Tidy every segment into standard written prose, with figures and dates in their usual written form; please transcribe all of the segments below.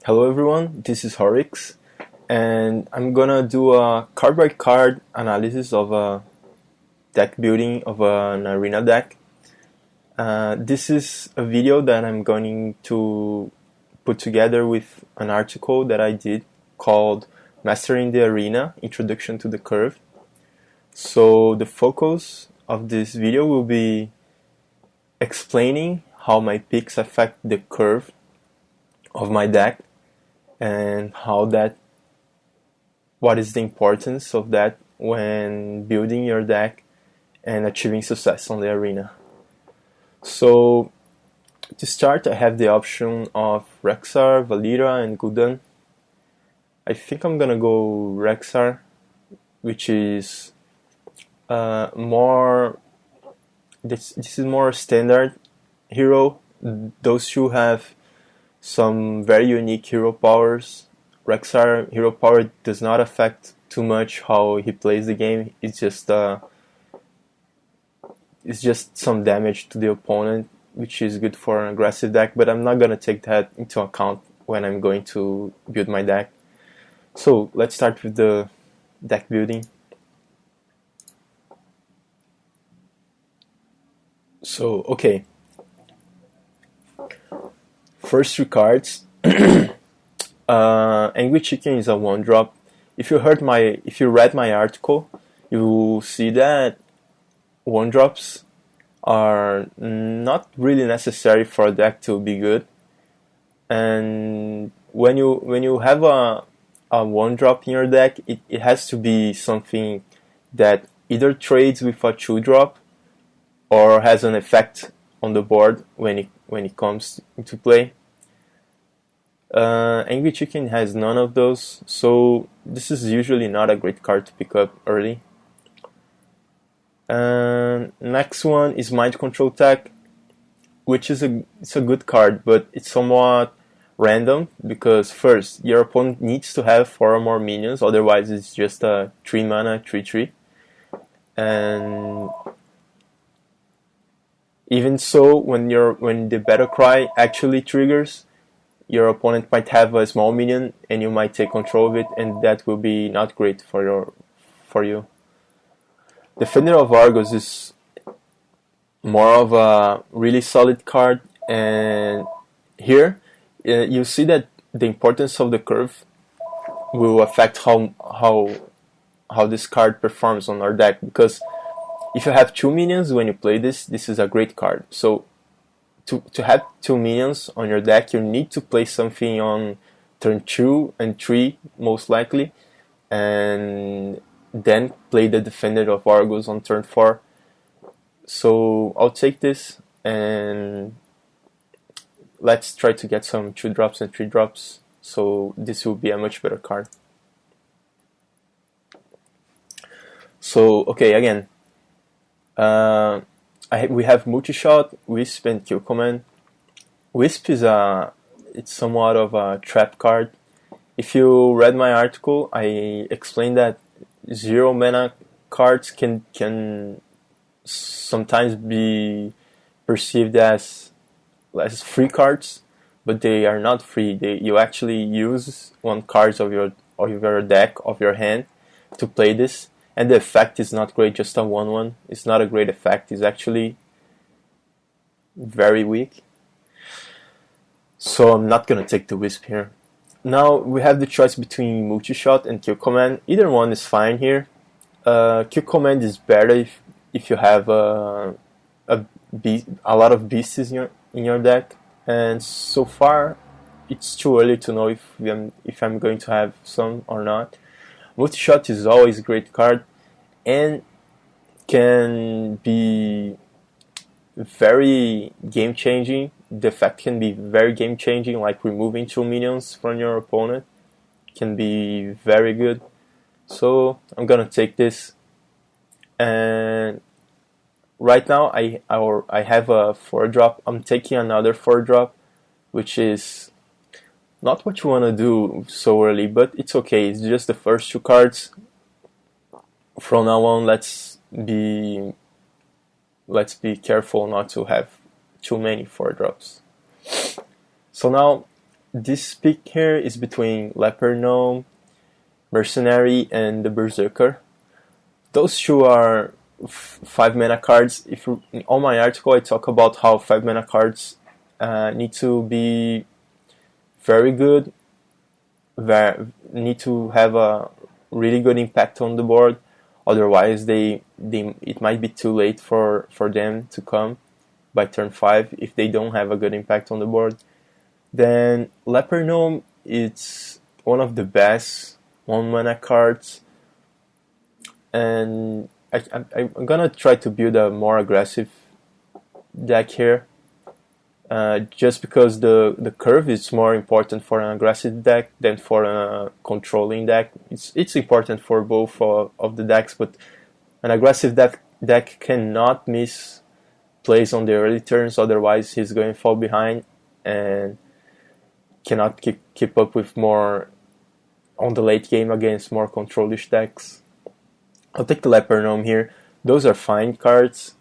Hello everyone, this is Horix, and I'm gonna do a card by card analysis of a deck building of an arena deck. This is a video that I'm going to put together with an article that I did called Mastering the Arena, Introduction to the Curve. So the focus of this video will be explaining how my picks affect the curve of my deck and what is the importance of that when building your deck and achieving success on the arena. So to start, I have the option of Rexxar, Valira, and Gul'dan. I think I'm gonna go Rexxar, which is this is more standard hero. Those two have some very unique hero powers. Rexxar hero power does not affect too much how he plays the game. It's just some damage to the opponent, which is good for an aggressive deck, but I'm not gonna take that into account when I'm going to build my deck. So let's start with the deck building. So okay, first 3 cards. Angry Chicken is a 1-drop. If you read my article, you will see that 1-drops are not really necessary for a deck to be good. And when you have a 1-drop in your deck, it has to be something that either trades with a 2-drop or has an effect on the board when it comes into play. Angry Chicken has none of those, so this is usually not a great card to pick up early. Next one is Mind Control Tech, which is it's a good card, but it's somewhat random because first your opponent needs to have 4 or more minions, otherwise it's just a 3 mana 3/3. And even so, when the Battle Cry actually triggers, your opponent might have a small minion and you might take control of it, and that will be not great for you. Defender of Argos is more of a really solid card, and here you see that the importance of the curve will affect how this card performs on our deck, because if you have 2 minions when you play this is a great card. So to have 2 minions on your deck, you need to play something on turn 2 and 3 most likely, and then play the Defender of Argos on turn 4. So I'll take this, and let's try to get some 2-drops and 3-drops, so this will be a much better card. So okay, again, we have Multi-Shot, Wisp, and Kill Command. Wisp is it's somewhat of a trap card. If you read my article, I explained that 0 mana cards can sometimes be perceived as free cards, but they are not free. You actually use 1 card of your deck, of your hand, to play this. And the effect is not great, just a 1/1. It's not a great effect, it's actually very weak. So I'm not gonna take the Wisp here. Now we have the choice between Multi-Shot and Kill Command. Either one is fine here. Kill Command is better if you have a lot of beasts in your deck. And so far, it's too early to know if I'm going to have some or not. Multi-Shot is always a great card and can be very game-changing. The effect can be very game-changing, like removing 2 minions from your opponent can be very good. So I'm gonna take this, and right now I have a 4-drop. I'm taking another 4-drop, which is not what you want to do so early, but it's okay. It's just the first 2 cards. From now on, let's be careful not to have too many 4-drops. So now this pick here is between Leper Gnome, Mercenary, and the Berserker. Those two are 5-mana cards. On my article, I talk about how 5-mana cards need to be very good, need to have a really good impact on the board. Otherwise, it might be too late for them to come by turn 5 if they don't have a good impact on the board. Then Leper Gnome, it's one of the best 1-mana cards, and I'm gonna try to build a more aggressive deck here, just because the curve is more important for an aggressive deck than for a controlling deck. It's important for both of the decks, but an aggressive deck cannot miss plays on the early turns, otherwise he's going to fall behind and cannot keep up with more on the late game against more controlish decks. I'll take the Leper Gnome here. Those are fine cards.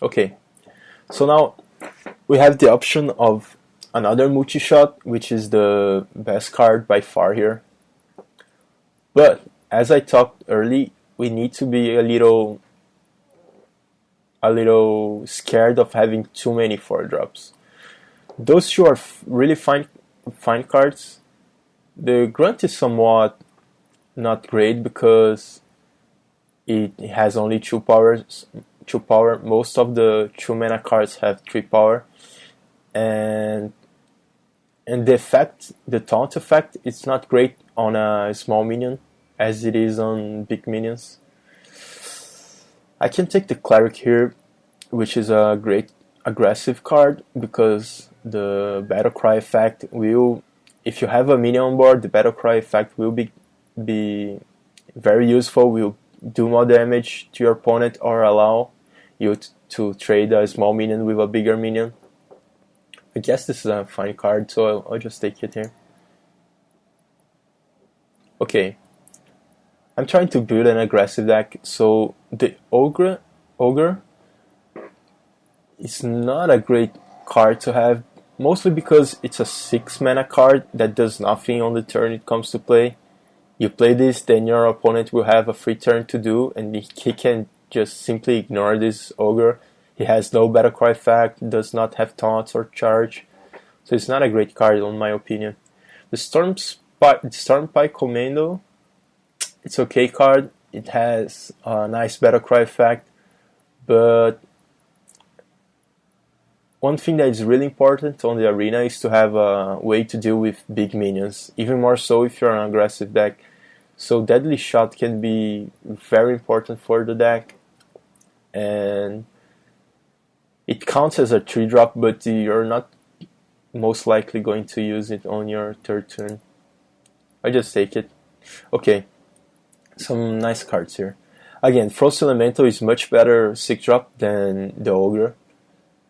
Okay, so now we have the option of another multi-shot, which is the best card by far here. But as I talked early, we need to be a little scared of having too many 4-drops. Those two are really fine cards. The Grunt is somewhat not great because it has only 2 power. Most of the 2-mana cards have 3 power, and the taunt effect, it's not great on a small minion as it is on big minions. I can take the Cleric here, which is a great aggressive card because the Battle Cry effect will, if you have a minion on board, the Battle Cry effect will be very useful, will do more damage to your opponent or allow you to trade a small minion with a bigger minion. I guess this is a fine card, so I'll just take it here. Okay, I'm trying to build an aggressive deck, so the Ogre is not a great card to have, mostly because it's a 6-mana card that does nothing on the turn it comes to play. You play this, then your opponent will have a free turn to do, and he can just simply ignore this Ogre. He has no Battle Cry effect, does not have taunts or charge, so it's not a great card in my opinion. The Stormpike Commando, it's okay card. It has a nice Battle Cry effect, but one thing that is really important on the arena is to have a way to deal with big minions, even more so if you're an aggressive deck. So Deadly Shot can be very important for the deck, and it counts as a 3-drop, but you're not most likely going to use it on your third turn. I just take it. Okay, some nice cards here. Again, Frost Elemental is much better 6-drop than the Ogre,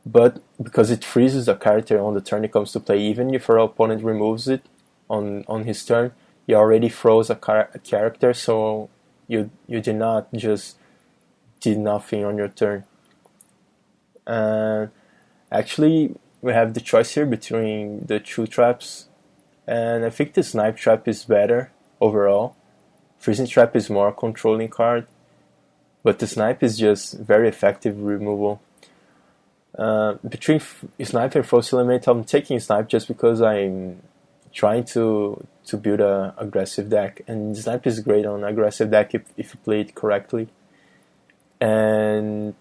but because it freezes a character on the turn it comes to play, even if your opponent removes it on his turn, you already froze a character, so you did not just did nothing on your turn. Actually, we have the choice here between the 2 traps, and I think the Snipe Trap is better overall. Freezing Trap is more controlling card, but the Snipe is just very effective removal. Between Snipe and Frost Elemental, I'm taking Snipe just because I'm trying to build an aggressive deck, and Snipe is great on aggressive deck if you play it correctly. And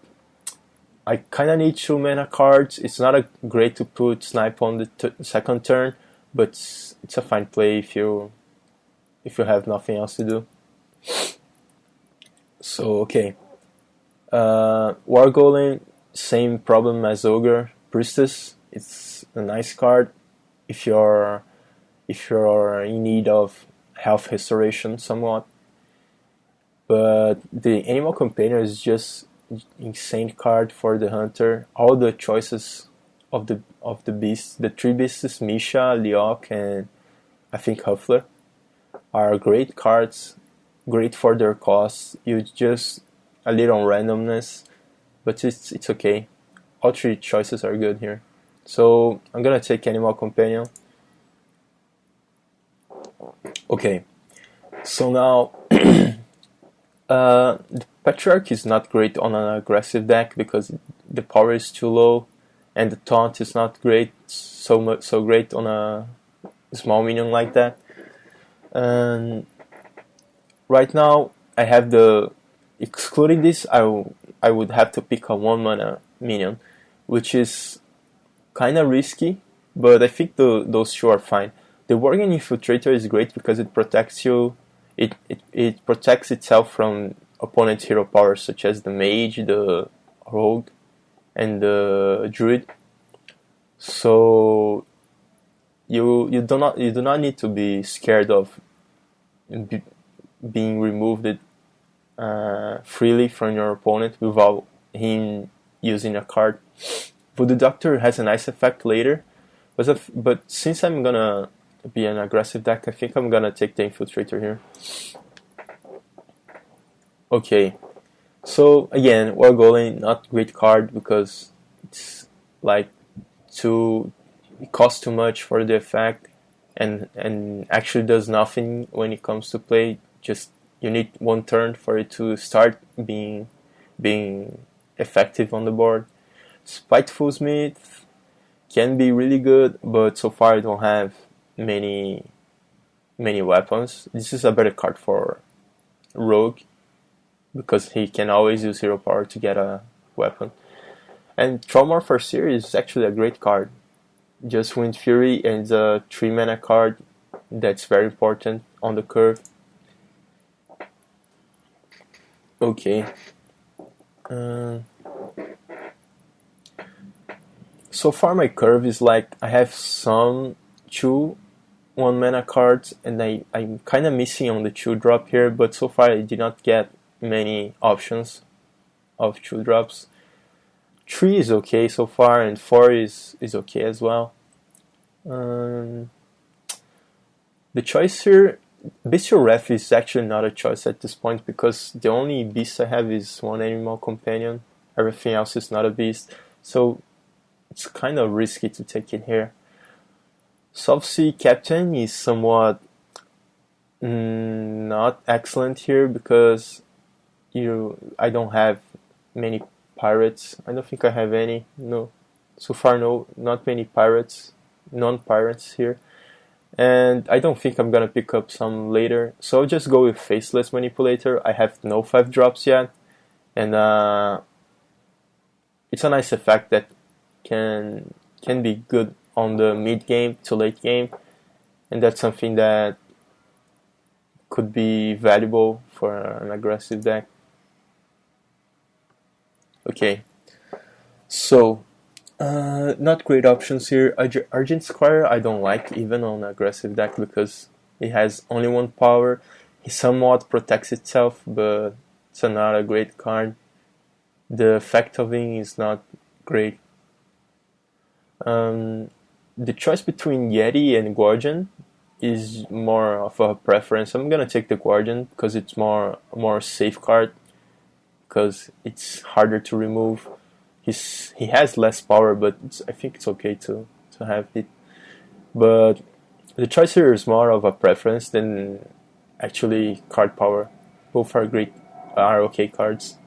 I kind of need 2-mana cards. It's not great to put Snipe on the second turn, but it's a fine play if you have nothing else to do. So okay, War Golem, same problem as Ogre. Priestess, it's a nice card if you're in need of health restoration somewhat. But the Animal Companion is just insane card for the hunter. All the choices of the beasts, the 3 beasts, Misha, Leok, and I think Huffler, are great cards, great for their costs. You just a little randomness, but it's okay. All 3 choices are good here. So I'm gonna take Animal Companion. Okay, so now the Patriarch is not great on an aggressive deck because the power is too low, and the taunt is not great so great on a small minion like that. And right now I have the excluding this, I would have to pick a 1 mana minion, which is kind of risky, but I think those two are fine. The Worgen Infiltrator is great because it protects you. It protects itself from opponent hero powers such as the Mage, the Rogue, and the Druid. So you do not need to be scared of being removed freely from your opponent without him using a card. Voodoo Doctor has a nice effect later, but since I'm gonna be an aggressive deck, I think I'm gonna take the Infiltrator here. Okay, so again, War Golem, not great card because it's like it costs too much for the effect, and actually does nothing when it comes to play. Just you need one turn for it to start being effective on the board. Spiteful Smith can be really good, but so far I don't have many weapons. This is a better card for Rogue because he can always use hero power to get a weapon. And Trollmore for Series is actually a great card. Just Wind Fury and a 3-mana card that's very important on the curve. Okay. So far my curve is like I have some 2 1-mana cards and I'm kind of missing on the 2-drop here, but so far I did not get many options of 2-drops. 3 is okay so far and 4 is okay as well. The choice here, Bestial Wrath is actually not a choice at this point because the only beast I have is one Animal Companion. Everything else is not a beast, so it's kind of risky to take it here. South Sea Captain is somewhat not excellent here because I don't have many pirates. I don't think I have any. No, so far no, not many pirates, non-pirates here. And I don't think I'm gonna pick up some later, so I'll just go with Faceless Manipulator. I have no 5-drops yet, and it's a nice effect that can be good on the mid game to late game, and that's something that could be valuable for an aggressive deck. Okay, so not great options here. Argent Squire I don't like even on aggressive deck because it has only 1 power. He somewhat protects itself, but it's not a great card. The effect of him is not great. The choice between Yeti and Guardian is more of a preference. I'm gonna take the Guardian because it's more safe card because it's harder to remove. He has less power, but I think it's okay to have it. But the choice here is more of a preference than actually card power. Both are okay cards.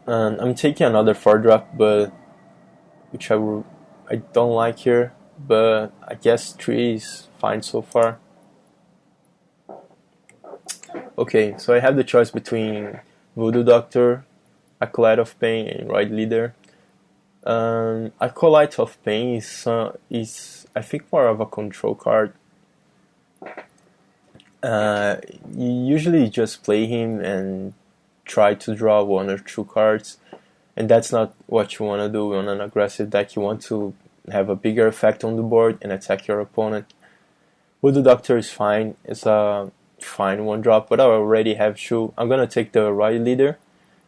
And I'm taking another 4-drop, but which I don't like here. But I guess 3 is fine so far. Okay, so I have the choice between Voodoo Doctor, Acolyte of Pain, and Ride Leader. Acolyte of Pain is I think more of a control card. You usually just play him and try to draw 1 or 2 cards, and that's not what you want to do on an aggressive deck. You want to have a bigger effect on the board and attack your opponent. Voodoo Doctor is fine. It's a fine 1-drop, but I already have 2. I'm gonna take the Ride Leader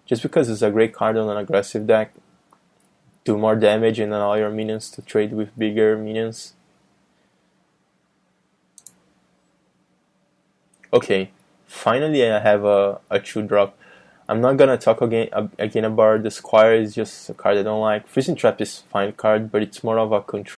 just because it's a great card on an aggressive deck. Do more damage and allow your minions to trade with bigger minions. Okay, finally I have a 2-drop. I'm not gonna talk again about the Squire. It's just a card I don't like. Freezing Trap is fine card, but it's more of a control